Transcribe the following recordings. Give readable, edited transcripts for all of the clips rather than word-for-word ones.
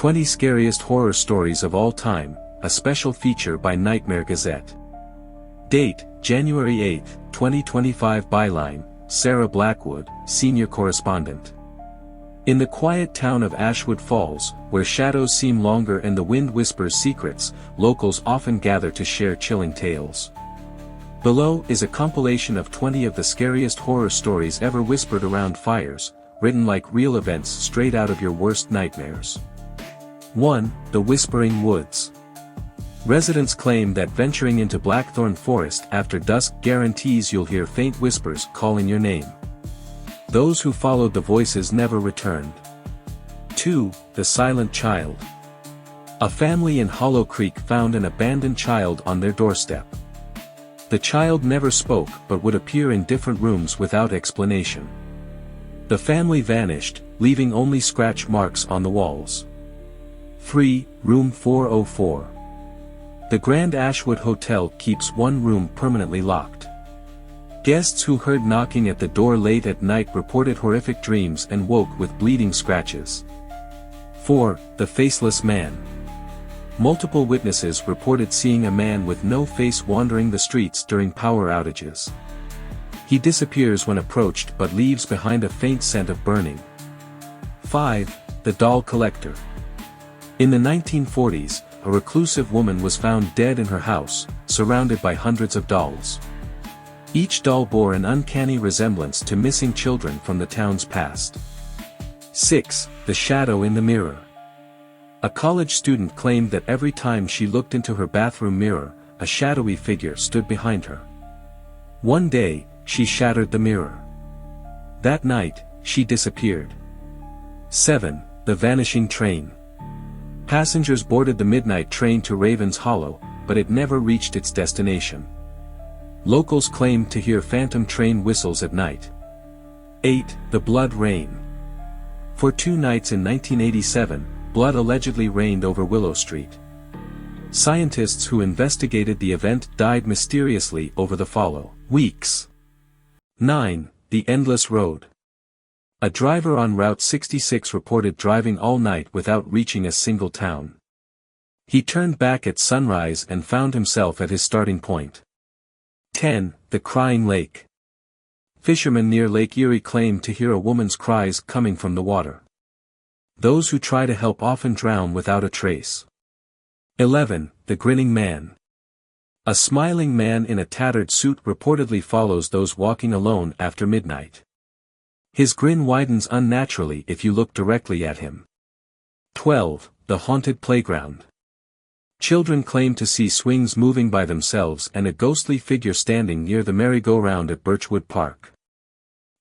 20 Scariest Horror Stories of All Time, a special feature by Nightmare Gazette. Date, January 8, 2025. Byline, Sarah Blackwood, Senior Correspondent. In the quiet town of Ashwood Falls, where shadows seem longer and the wind whispers secrets, locals often gather to share chilling tales. Below is a compilation of 20 of the scariest horror stories ever whispered around fires, written like real events straight out of your worst nightmares. 1. The Whispering Woods. Residents claim that venturing into Blackthorn Forest after dusk guarantees you'll hear faint whispers calling your name. Those who followed the voices never returned. 2. The Silent Child. A family in Hollow Creek found an abandoned child on their doorstep. The child never spoke but would appear in different rooms without explanation. The family vanished, leaving only scratch marks on the walls. 3. Room 404. The Grand Ashwood Hotel keeps one room permanently locked. Guests who heard knocking at the door late at night reported horrific dreams and woke with bleeding scratches. 4. The Faceless Man. Multiple witnesses reported seeing a man with no face wandering the streets during power outages. He disappears when approached but leaves behind a faint scent of burning. 5. The Doll Collector. In the 1940s, a reclusive woman was found dead in her house, surrounded by hundreds of dolls. Each doll bore an uncanny resemblance to missing children from the town's past. 6. The Shadow in the Mirror. A college student claimed that every time she looked into her bathroom mirror, a shadowy figure stood behind her. One day, she shattered the mirror. That night, she disappeared. 7. The Vanishing Train. Passengers boarded the midnight train to Ravens Hollow, but it never reached its destination. Locals claimed to hear phantom train whistles at night. 8. The Blood Rain. For 2 nights in 1987, blood allegedly rained over Willow Street. Scientists who investigated the event died mysteriously over the following weeks. 9. The Endless Road. A driver on Route 66 reported driving all night without reaching a single town. He turned back at sunrise and found himself at his starting point. 10. The Crying Lake. Fishermen near Lake Erie claimed to hear a woman's cries coming from the water. Those who try to help often drown without a trace. 11. The Grinning Man. A smiling man in a tattered suit reportedly follows those walking alone after midnight. His grin widens unnaturally if you look directly at him. 12. The Haunted Playground. Children claim to see swings moving by themselves and a ghostly figure standing near the merry-go-round at Birchwood Park.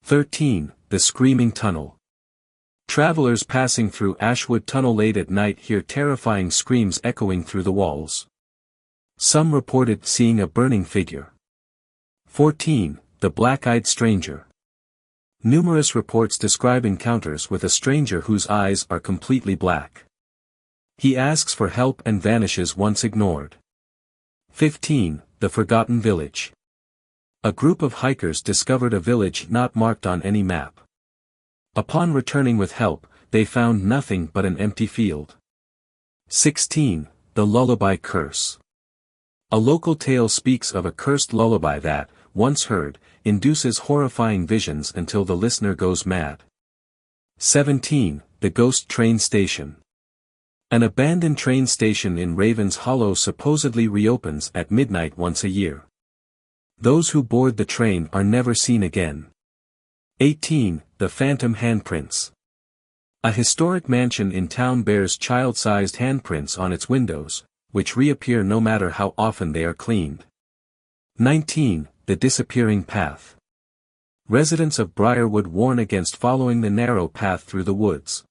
13. The Screaming Tunnel. Travelers passing through Ashwood Tunnel late at night hear terrifying screams echoing through the walls. Some reported seeing a burning figure. 14. The Black-Eyed Stranger. Numerous reports describe encounters with a stranger whose eyes are completely black. He asks for help and vanishes once ignored. 15. The Forgotten Village. A group of hikers discovered a village not marked on any map. Upon returning with help, they found nothing but an empty field. 16. The Lullaby Curse. A local tale speaks of a cursed lullaby that, once heard, induces horrifying visions until the listener goes mad. 17. The Ghost Train Station. An abandoned train station in Ravens Hollow supposedly reopens at midnight once a year. Those who board the train are never seen again. 18. The Phantom Handprints. A historic mansion in town bears child-sized handprints on its windows, which reappear no matter how often they are cleaned. 19. The Disappearing Path. Residents of Briarwood warn against following the narrow path through the woods.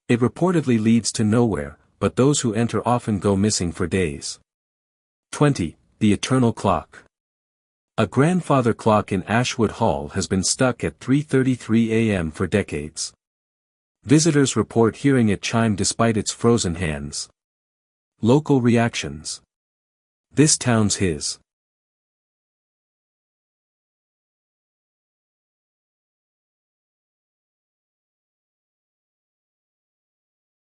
It reportedly leads to nowhere, but those who enter often go missing for days. 20. The Eternal Clock. A grandfather clock in Ashwood Hall has been stuck at 3:33 a.m. for decades. Visitors report hearing it chime despite its frozen hands. Local reactions. This town's his.